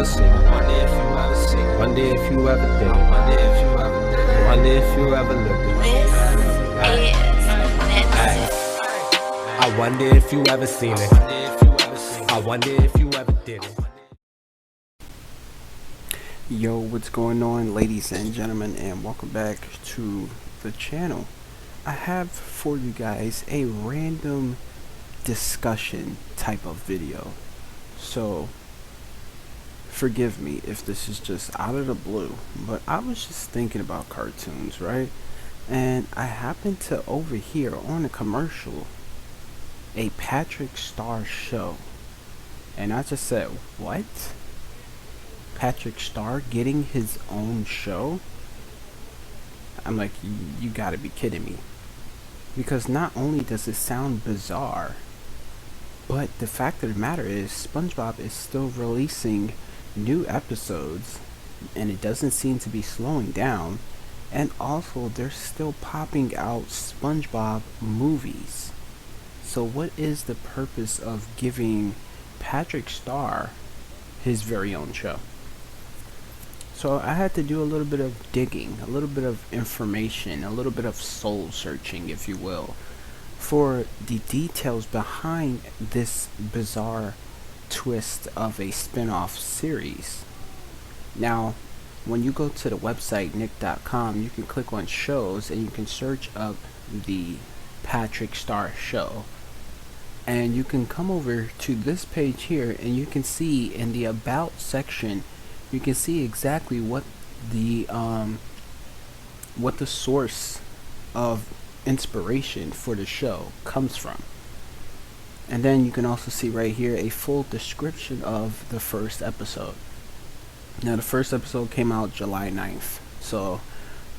seen it. One day if you ever did it. One day if you ever lived it. I wonder if you ever seen it. I wonder if you ever did it. Yo, what's going on, ladies and gentlemen, and welcome back to the channel. I have for you guys a random discussion type of video, so forgive me if this is just out of the blue, but I was just thinking about cartoons, right? And I happened to overhear on a commercial a Patrick Star show, and I just said, what? Patrick Star getting his own show? I'm like, you gotta be kidding me. Because not only does it sound bizarre, but the fact of the matter is SpongeBob is still releasing new episodes, and it doesn't seem to be slowing down. And also they're still popping out SpongeBob movies. So what is the purpose of giving Patrick Star his very own show? So I had to do a little bit of digging, a little bit of information, a little bit of soul searching, if you will, for the details behind this bizarre twist of a spin-off series. Now, when you go to the website nick.com, you can click on shows and you can search up the Patrick Star show. And you can come over to this page here and you can see in the about section, you can see exactly what the source of inspiration for the show comes from. And then you can also see right here a full description of the first episode. Now the first episode came out July 9th. So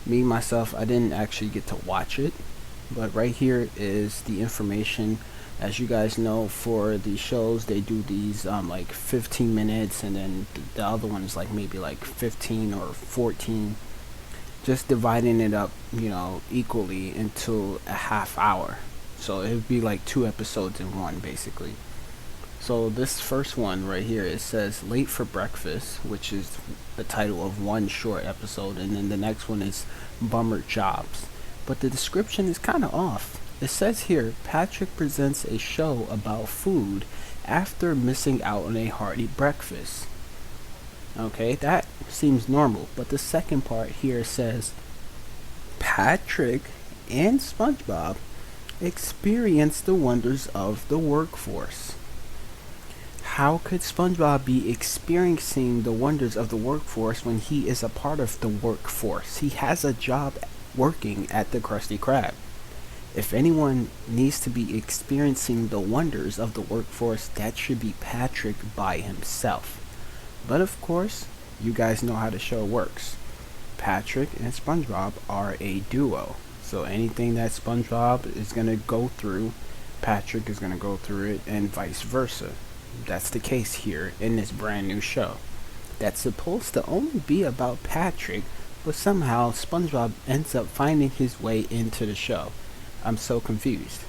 me myself, I didn't actually get to watch it, but right here is the information. As you guys know, for the shows, they do these like 15 minutes, and then the other one is like maybe like 15 or 14, just dividing it up, you know, equally into a half hour. So it would be like 2 episodes in one, basically. So this first one right here, it says Late for Breakfast, which is the title of one short episode, and then the next one is Bummer Jobs. But the description is kind of off. It says here, Patrick presents a show about food after missing out on a hearty breakfast. Okay, that seems normal. But the second part here says, Patrick and SpongeBob experience the wonders of the workforce. How could SpongeBob be experiencing the wonders of the workforce when he is a part of the workforce? He has a job working at the Krusty Krab. If anyone needs to be experiencing the wonders of the workforce, that should be Patrick by himself. But of course, you guys know how the show works. Patrick and SpongeBob are a duo. So anything that SpongeBob is going to go through, Patrick is going to go through it, and vice versa. That's the case here in this brand new show. That's supposed to only be about Patrick, but somehow SpongeBob ends up finding his way into the show. I'm so confused.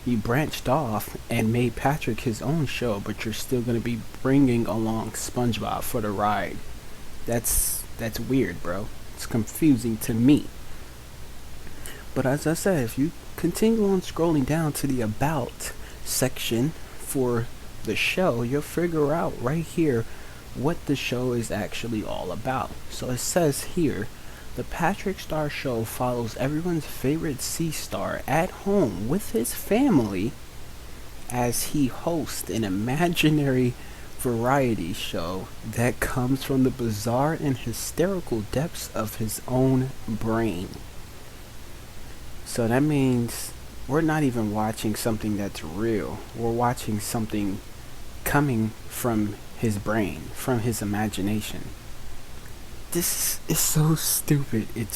You branched off and made Patrick his own show, but you're still going to be bringing along SpongeBob for the ride. That's weird, bro. It's confusing to me. But as I said, if you continue on scrolling down to the about section for the show, you'll figure out right here what the show is actually all about. So it says here, the Patrick Star show follows everyone's favorite sea star at home with his family as he hosts an imaginary variety show that comes from the bizarre and hysterical depths of his own brain. So that means we're not even watching something that's real. We're watching something coming from his brain, from his imagination. This is so stupid. It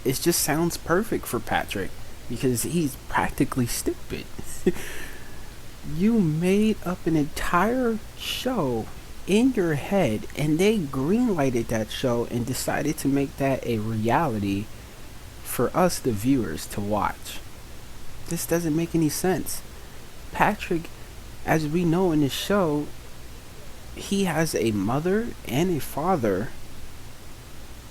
just sounds perfect for Patrick because he's practically stupid. You made up an entire show in your head, and they greenlighted that show and decided to make that a reality for us, the viewers, to watch. This doesn't make any sense. Patrick, as we know in the show, he has a mother and a father,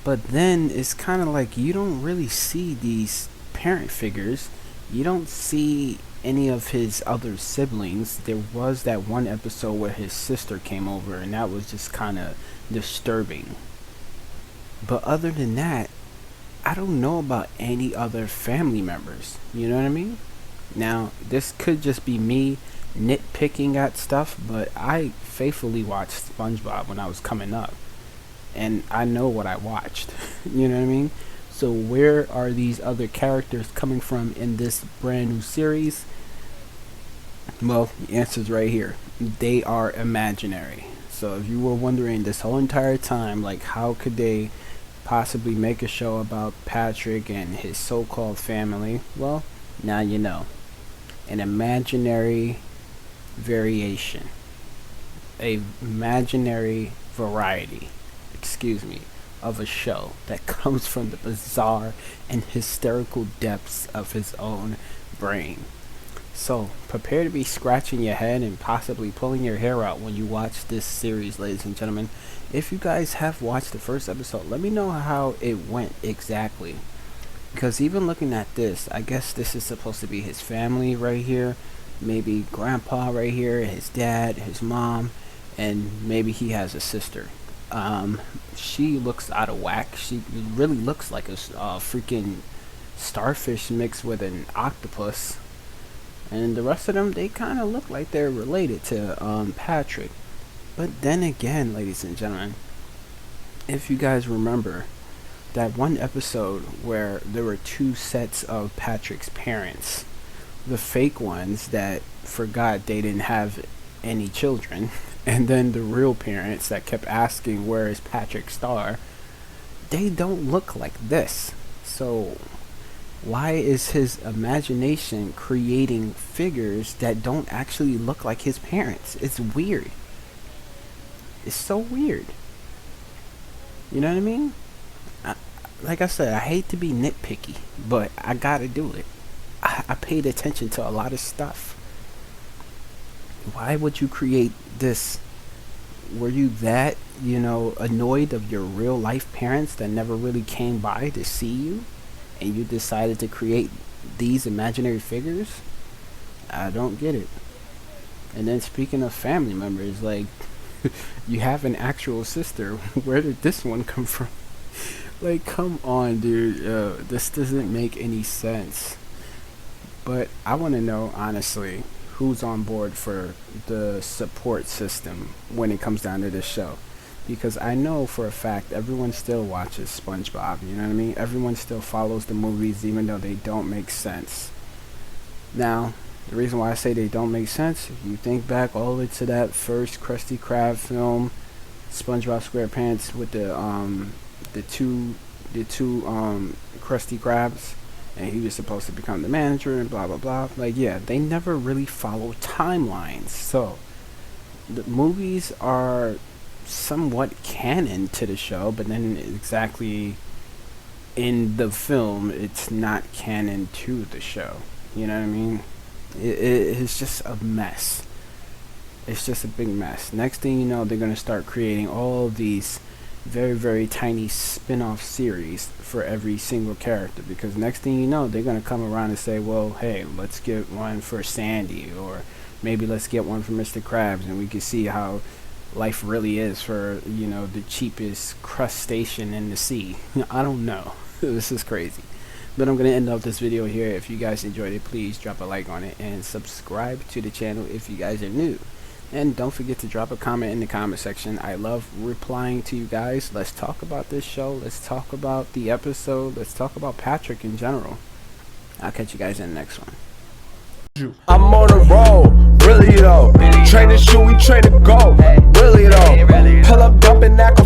but then it's kind of like you don't really see these parent figures. You don't see any of his other siblings. There was that one episode where his sister came over, and that was just kind of disturbing. But other than that, I don't know about any other family members. You know what I mean? Now, this could just be me nitpicking at stuff, but I faithfully watched SpongeBob when I was coming up, and I know what I watched. You know what I mean? So where are these other characters coming from in this brand new series? Well, the answer's right here. They are imaginary. So if you were wondering this whole entire time, like, how could they possibly make a show about Patrick and his so-called family? Well, now you know. An imaginary variation. A imaginary variety, of a show that comes from the bizarre and hysterical depths of his own brain. So, prepare to be scratching your head and possibly pulling your hair out when you watch this series, ladies and gentlemen. If you guys have watched the first episode, let me know how it went exactly. Because even looking at this, I guess this is supposed to be his family right here. Maybe grandpa right here, his dad, his mom, and maybe he has a sister. She looks out of whack. She really looks like a freaking starfish mixed with an octopus. And the rest of them, they kind of look like they're related to Patrick. But then again, ladies and gentlemen, if you guys remember that one episode where there were two sets of Patrick's parents, the fake ones that forgot they didn't have any children, and then the real parents that kept asking where is Patrick Star, they don't look like this. So why is his imagination creating figures that don't actually look like his parents? It's weird. It's so weird. You know what I mean? Like I said, I hate to be nitpicky, but I gotta do it. I paid attention to a lot of stuff. Why would you create this? Were you that, annoyed of your real life parents that never really came by to see you, and you decided to create these imaginary figures? I don't get it. And then speaking of family members, like, you have an actual sister. Where did this one come from? Like, come on, dude. This doesn't make any sense. But I want to know, honestly, who's on board for the support system when it comes down to this show. Because I know for a fact everyone still watches SpongeBob, you know what I mean? Everyone still follows the movies even though they don't make sense. Now, the reason why I say they don't make sense, if you think back all the way to that first Krusty Krab film, SpongeBob SquarePants, with the two Krusty Krabs, and he was supposed to become the manager and blah blah blah. Like, yeah, they never really follow timelines. So the movies are somewhat canon to the show, but then exactly in the film it's not canon to the show. You know what I mean? It's just a mess. It's just a big mess. Next thing you know, they're gonna start creating all of these very, very tiny spin-off series for every single character, because next thing you know, they're going to come around and say, well, hey, let's get one for Sandy, or maybe let's get one for Mr. Krabs, and we can see how life really is for, the cheapest crustacean in the sea. I don't know. This is crazy. But I'm going to end off this video here. If you guys enjoyed it, please drop a like on it and subscribe to the channel if you guys are new. And don't forget to drop a comment in the comment section. I love replying to you guys. Let's talk about this show. Let's talk about the episode. Let's talk about Patrick in general. I'll catch you guys in the next one. I'm on a roll, really though. Train to shoot, we train to go, really though. Pull up, dumping that.